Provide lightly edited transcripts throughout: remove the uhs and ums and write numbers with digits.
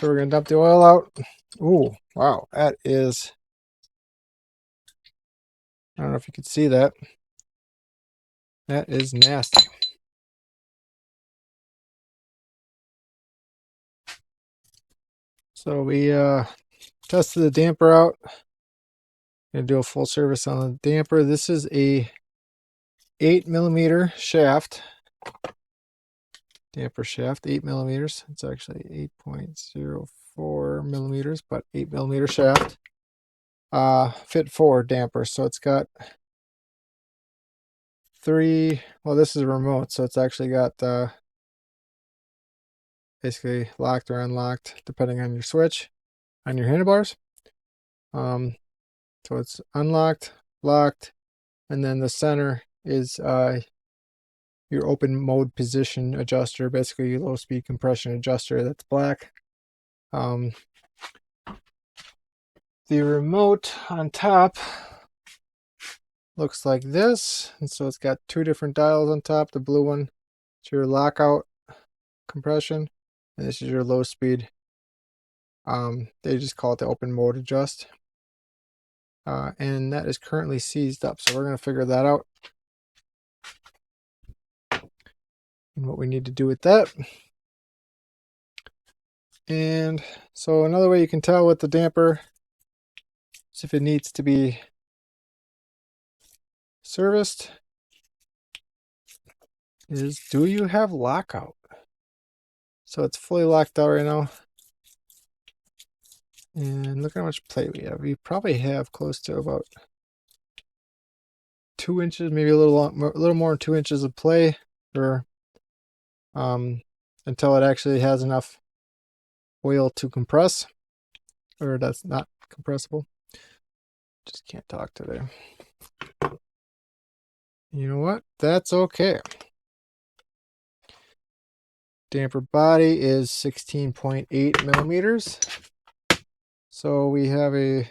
So we're going to dump the oil out. Ooh, wow, that is, I don't know if you can see that. That is nasty. So we tested the damper out. Gonna do a full service on the damper. This is a 8mm shaft. Damper shaft, 8mm. It's actually 8.04 millimeters, but 8mm shaft. FIT4 damper. So it's got three, well, this is a remote, so it's actually got basically locked or unlocked depending on your switch on your handlebars. So it's unlocked, locked, and then the center is your open mode position adjuster, basically your low speed compression adjuster. That's black. The remote on top looks like this, and so it's got two different dials on top. The blue one is your lockout compression, and this is your low speed. They just call it the open mode adjust. And that is currently seized up, so we're going to figure that out and what we need to do with that. And so another way you can tell with the damper is if it needs to be serviced is, do you have lockout? So it's fully locked out right now. And look how much play we have. We probably have close to about 2 inches, maybe a little more than 2 inches of play, or until it actually has enough oil to compress, or that's not compressible. Just can't talk today. You know what? That's okay. Damper body is 16.8 millimeters. So we have a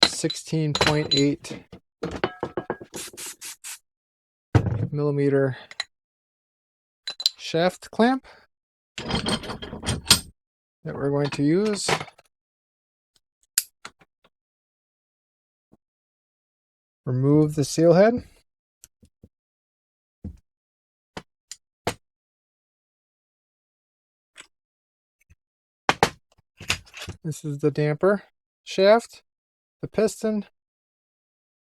16.8 millimeter shaft clamp that we're going to use. Remove the seal head. This is the damper shaft, the piston.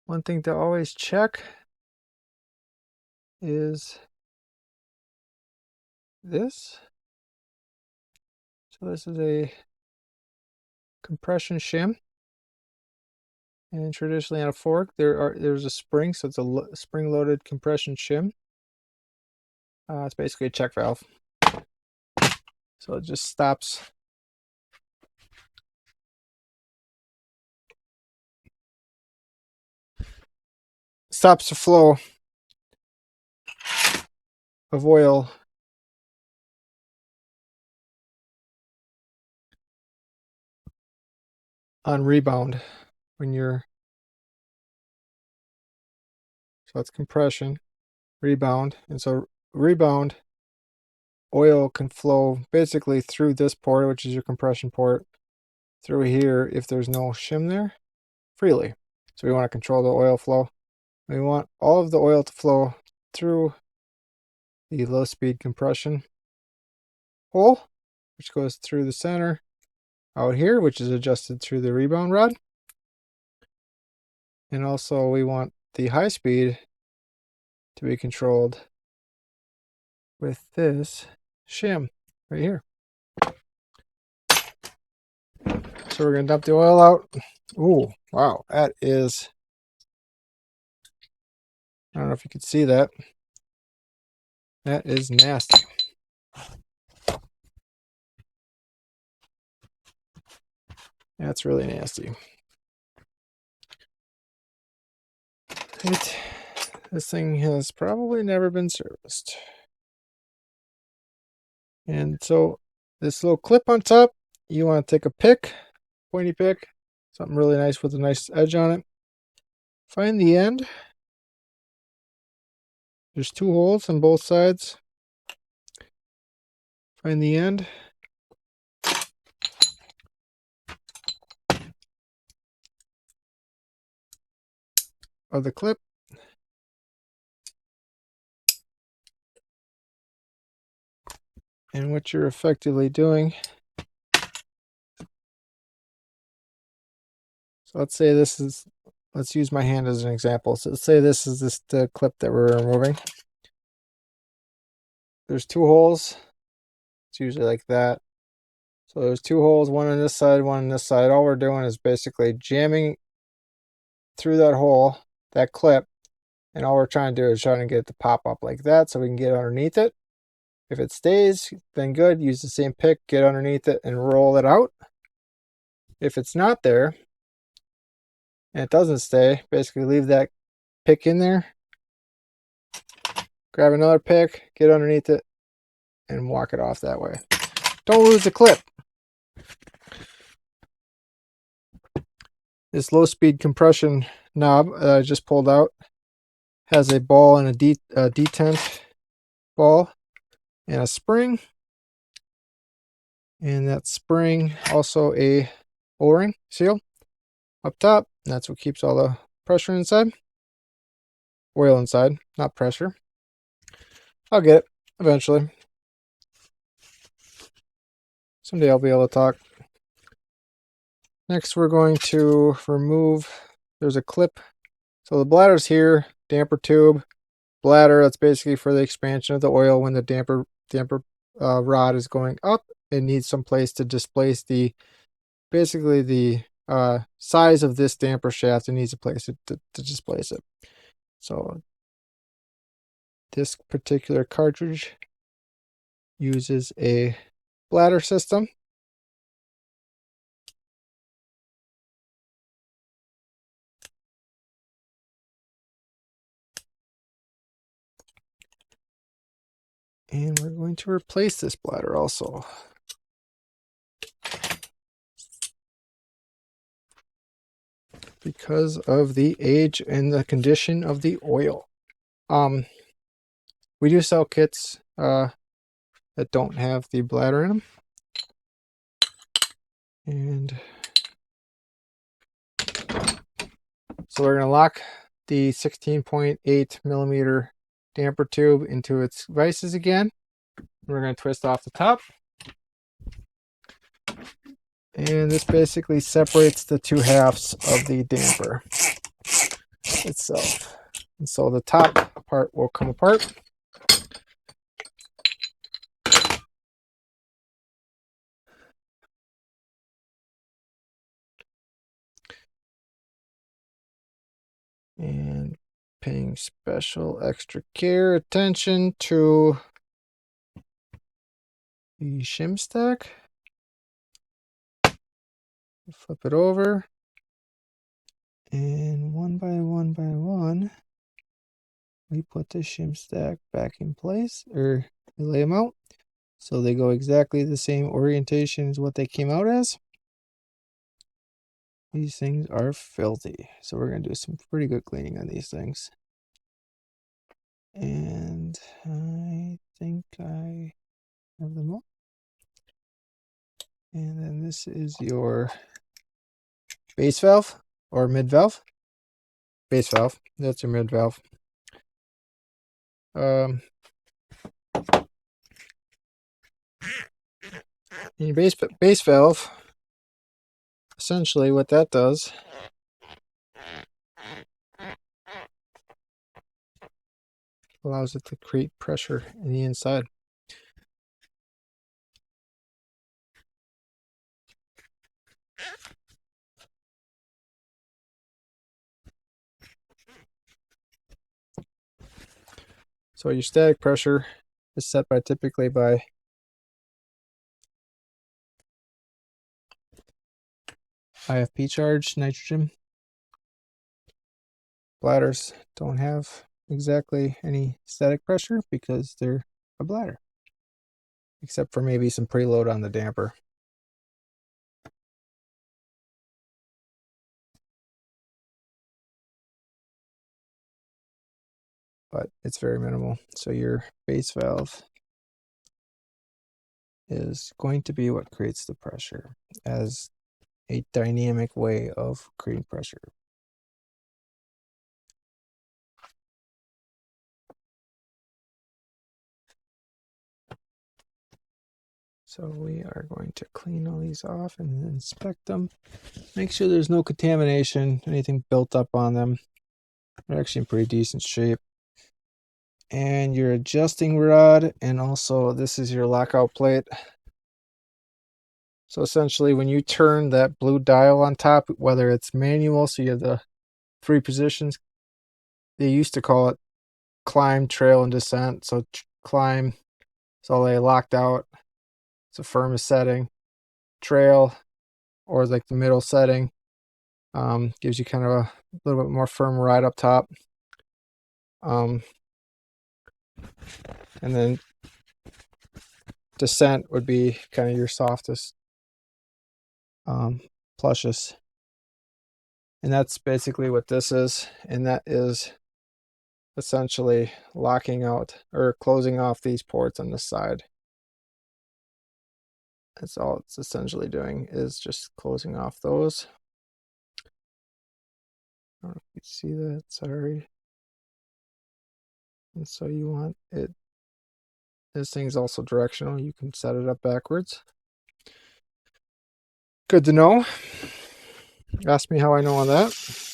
One thing to always check is this. So this is a compression shim, and traditionally on a fork there's a spring, so it's a spring-loaded compression shim. It's basically a check valve, so it just stops the flow of oil on rebound when you're, so it's compression, rebound, and so rebound oil can flow basically through this port, which is your compression port, through here if there's no shim there, freely. So we want to control the oil flow. We want all of the oil to flow through the low speed compression hole, which goes through the center out here, which is adjusted through the rebound rod. And also we want the high speed to be controlled with this shim right here. So we're going to dump the oil out. Ooh, wow, that is, I don't know if you can see that. That is nasty. That's really nasty. This thing has probably never been serviced. And so this little clip on top, you want to take a pick, pointy pick, something really nice with a nice edge on it. Find the end. There's two holes on both sides. Find the end. of the clip. And what you're effectively doing, so let's say this is, let's use my hand as an example. So let's say this is the clip that we're removing. There's two holes. It's usually like that. So there's two holes, one on this side, one on this side. All we're doing is basically jamming through that hole, that clip, and all we're trying to do is trying to get it to pop up like that so we can get underneath it. If it stays, then good. Use the same pick, get underneath it, and roll it out. If it's not there, and it doesn't stay, basically leave that pick in there, grab another pick, get underneath it, and walk it off that way. Don't lose the clip. This low-speed compression knob that I just pulled out has a ball and a detent ball and a spring. And that spring also a O-ring seal up top. And that's what keeps all the pressure inside. Oil inside, not pressure. I'll get it eventually. Someday I'll be able to talk. Next we're going to remove, there's a clip. So the bladder's here, damper tube, bladder, that's basically for the expansion of the oil when the damper rod is going up. It needs some place to displace the, basically the size of this damper shaft. It needs a place to displace it. So this particular cartridge uses a bladder system. And we're going to replace this bladder also. Because of the age and the condition of the oil. We do sell kits that don't have the bladder in them. And so we're going to lock the 16.8 millimeter damper tube into its vices again. We're going to twist off the top. And this basically separates the two halves of the damper itself. And so the top part will come apart. And paying special extra care, attention to the shim stack. Flip it over. And one by one, we put the shim stack back in place, or we lay them out so they go exactly the same orientation as what they came out as. These things are filthy, so we're going to do some pretty good cleaning on these things. And I think I have them all. And then this is your base valve or mid valve. Base valve, that's your mid valve. Your base valve, essentially what that does allows it to create pressure in the inside. So your static pressure is set by typically by IFP charge, nitrogen. Bladders don't have exactly any static pressure because they're a bladder, except for maybe some preload on the damper. But it's very minimal. So your base valve is going to be what creates the pressure as a dynamic way of creating pressure. So we are going to clean all these off and inspect them. Make sure there's no contamination, anything built up on them. They're actually in pretty decent shape. And your adjusting rod, and also this is your lockout plate. So essentially when you turn that blue dial on top, whether it's manual, so you have the 3 positions, they used to call it climb, trail, and descent. So climb, so they locked out, it's the firmest setting. Trail, or like the middle setting, gives you kind of a little bit more firm ride up top. And then descent would be kind of your softest, plushest. And that's basically what this is. And that is essentially locking out or closing off these ports on this side. That's all it's essentially doing, is just closing off those. I don't know if you see that, sorry. And so you want it, this thing's also directional, you can set it up backwards. Good to know. Ask me how I know on that.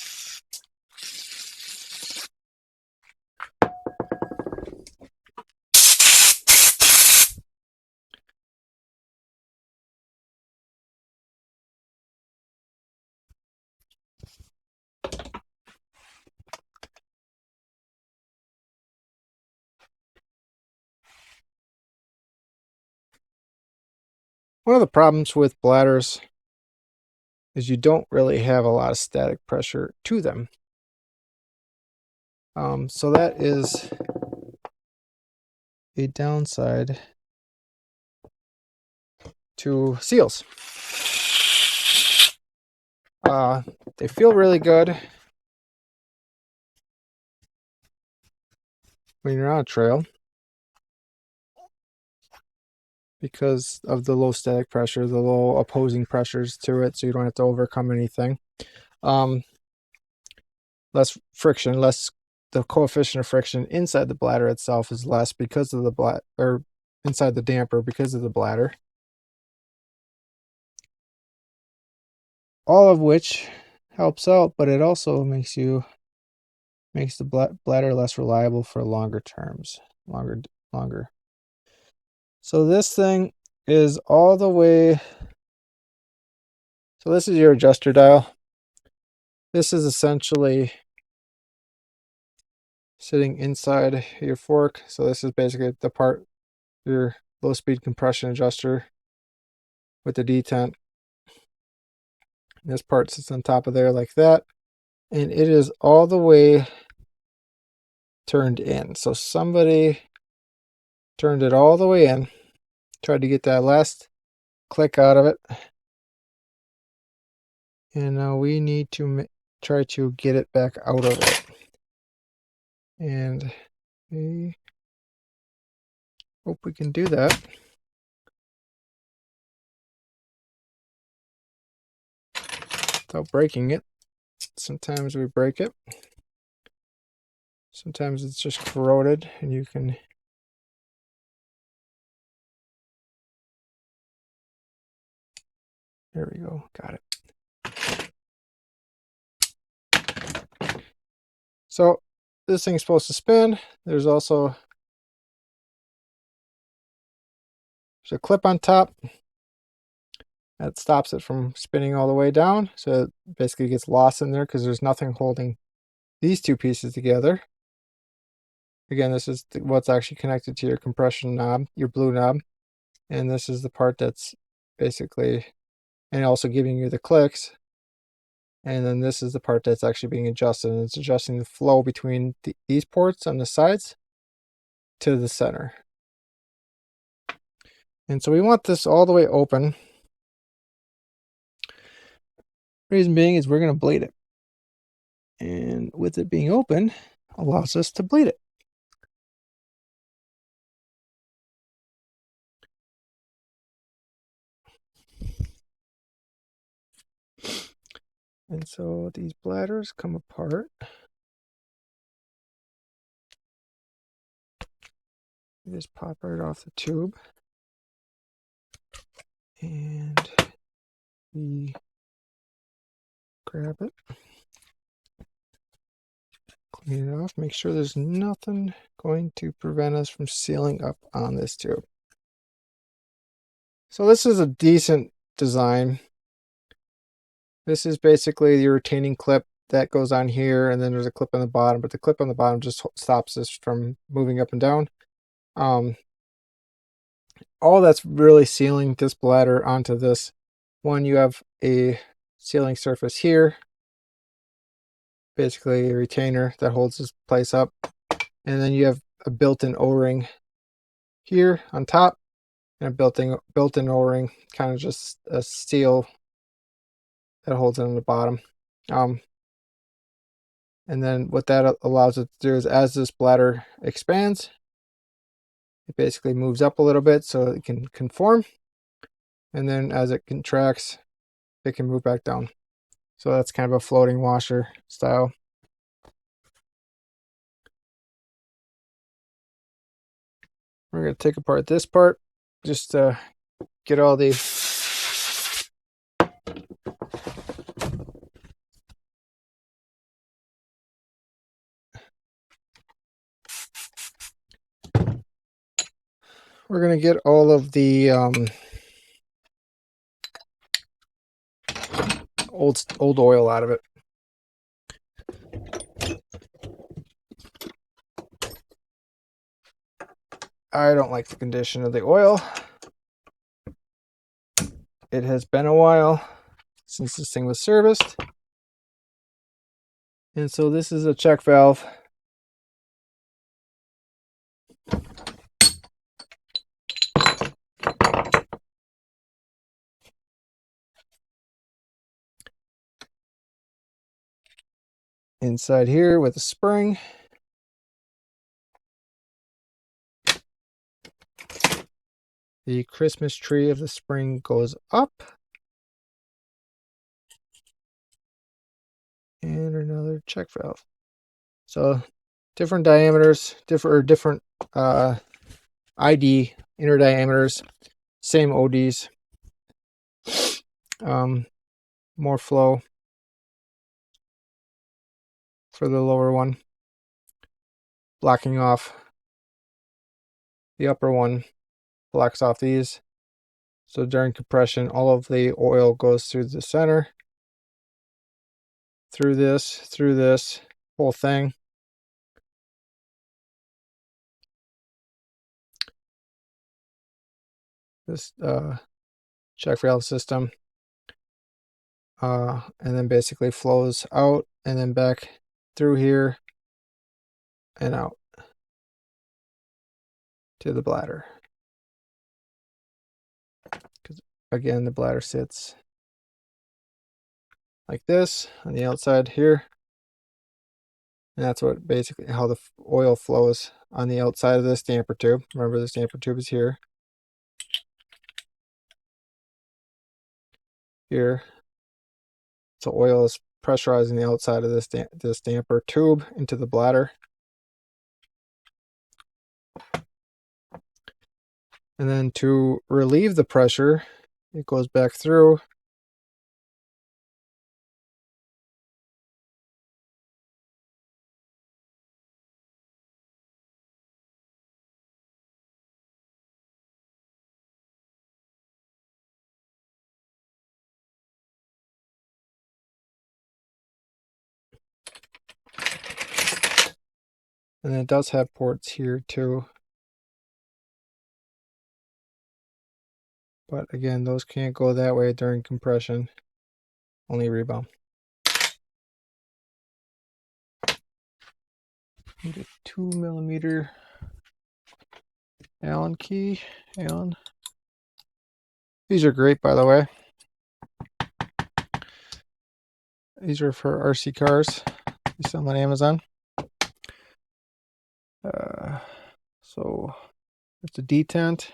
One of the problems with bladders is you don't really have a lot of static pressure to them. So that is a downside to seals. They feel really good when you're on a trail because of the low static pressure, the low opposing pressures to it, so you don't have to overcome anything. Less friction, the coefficient of friction inside the bladder itself is less because of the or inside the damper because of the bladder. All of which helps out, but it also makes the bladder less reliable for longer terms, longer. So this thing is all the way. So this is your adjuster dial. This is essentially sitting inside your fork. So this is basically the part, your low speed compression adjuster with the detent. This part sits on top of there like that. And it is all the way turned in. So somebody turned it all the way in, tried to get that last click out of it. And now we need to try to get it back out of it. And we hope we can do that. Without breaking it. Sometimes we break it. Sometimes it's just corroded and you can there we go, got it. So this thing's supposed to spin. There's also a clip on top that stops it from spinning all the way down. So it basically gets lost in there because there's nothing holding these two pieces together. Again, this is what's actually connected to your compression knob, your blue knob. And this is the part that's basically, and also giving you the clicks. And then this is the part that's actually being adjusted. And it's adjusting the flow between these ports on the sides to the center. And so we want this all the way open. Reason being is we're going to bleed it. And with it being open, allows us to bleed it. And so these bladders come apart. You just pop right off the tube. And we grab it, clean it off, make sure there's nothing going to prevent us from sealing up on this tube. So this is a decent design. This is basically your retaining clip that goes on here, and then there's a clip on the bottom, but the clip on the bottom just stops this from moving up and down. All that's really sealing this bladder onto this one. You have a sealing surface here, basically a retainer that holds this place up, and then you have a built-in O-ring here on top, and a built-in O-ring, kind of just a seal that holds it on the bottom. And then what that allows it to do is, as this bladder expands, it basically moves up a little bit so it can conform, and then as it contracts, it can move back down. So that's kind of a floating washer style. We're going to take apart this part just to get all the we're going to get all of the old oil out of it. I don't like the condition of the oil. It has been a while since this thing was serviced. And so this is a check valve. Inside here with a spring. The Christmas tree of the spring goes up. And another check valve. So different diameters, different ID inner diameters, same ODs. More flow for the lower one, blocking off the upper one, blocks off these. So during compression, all of the oil goes through the center, through this whole thing. This check valve system, and then basically flows out and then back through here and out to the bladder. Because again, the bladder sits like this on the outside here, and that's what basically how the oil flows on the outside of this damper tube. Remember, this damper tube is here. Here, so oil is pressurizing the outside of this damper tube into the bladder, and then to relieve the pressure, it goes back through and it does have ports here too. But again, those can't go that way during compression, only rebound. Need a 2mm Allen key. Allen. These are great, by the way. These are for RC cars. They sell on Amazon. So it's a detent.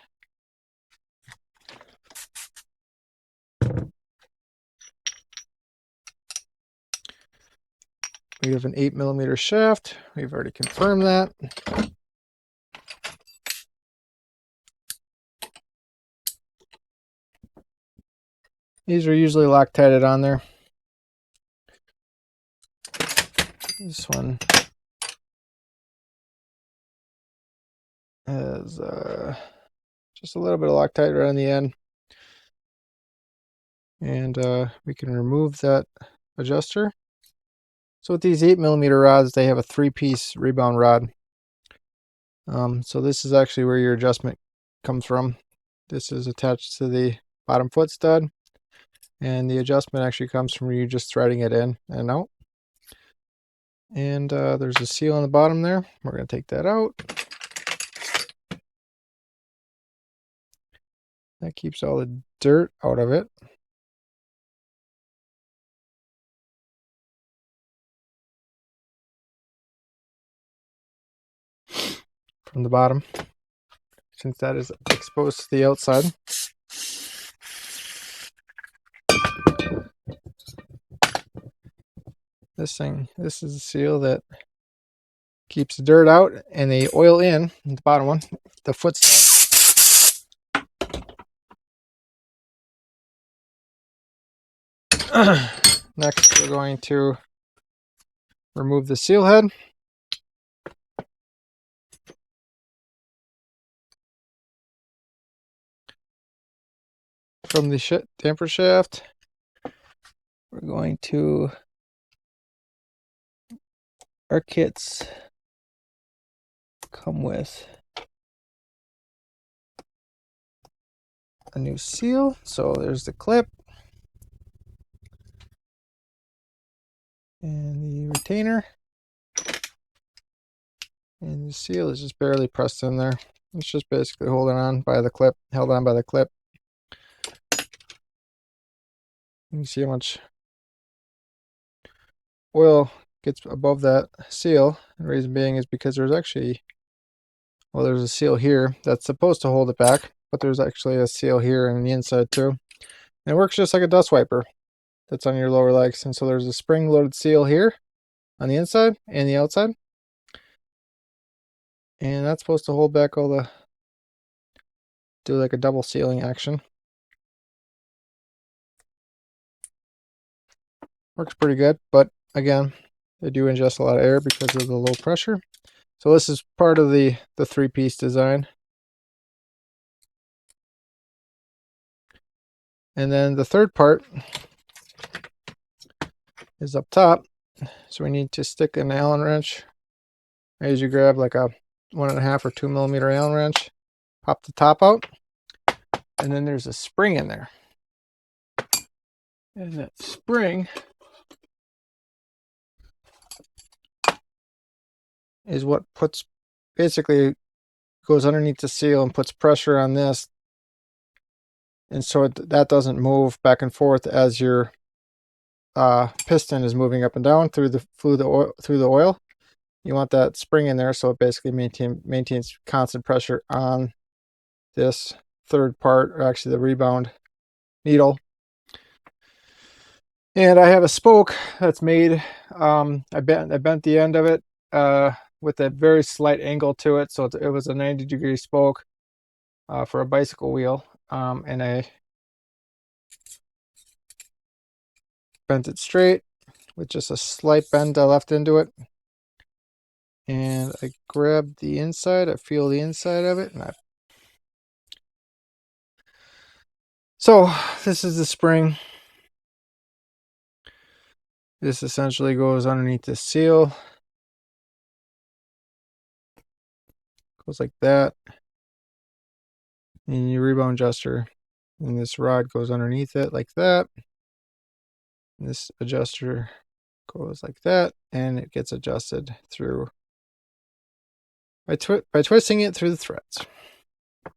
We have an 8mm shaft. We've already confirmed that. These are usually Loctited on there. This one has just a little bit of Loctite right on the end. And we can remove that adjuster. So with these 8mm rods, they have a 3-piece rebound rod. So this is actually where your adjustment comes from. This is attached to the bottom foot stud, and the adjustment actually comes from you just threading it in and out. And there's a seal on the bottom there. We're going to take that out. That keeps all the dirt out of it. From the bottom, since that is exposed to the outside. This is a seal that keeps the dirt out and the oil in, the bottom one, the foot stud. Next, we're going to remove the seal head. From the damper shaft. We're going to, our kits come with a new seal. So there's the clip and the retainer, and the seal is just barely pressed in there. It's just basically holding on by the clip, held on by the clip. You can see how much oil gets above that seal. The reason being is because there's actually, well, there's a seal here that's supposed to hold it back, but there's actually a seal here on the inside too. And it works just like a dust wiper that's on your lower legs. And so there's a spring-loaded seal here on the inside and the outside. And that's supposed to hold back all the, do like a double sealing action. Works pretty good, but again, they do ingest a lot of air because of the low pressure. So this is part of the 3-piece design. And then the third part is up top. So we need to stick an Allen wrench. I usually grab like a 1.5 or 2mm Allen wrench, pop the top out, and then there's a spring in there. And that spring is what puts, basically goes underneath the seal and puts pressure on this, and so that doesn't move back and forth as your piston is moving up and down through the oil. You want that spring in there so it basically maintains constant pressure on this third part, or actually the rebound needle. And I have a spoke that's made, I bent the end of it with a very slight angle to it, so it was a 90-degree spoke for a bicycle wheel, and I bent it straight with just a slight bend I left into it. And I grabbed the inside, I feel the inside of it, and so this is the spring. This essentially goes underneath the seal. Goes like that. And your rebound adjuster, and this rod goes underneath it like that. And this adjuster goes like that, and it gets adjusted through by twisting it through the threads.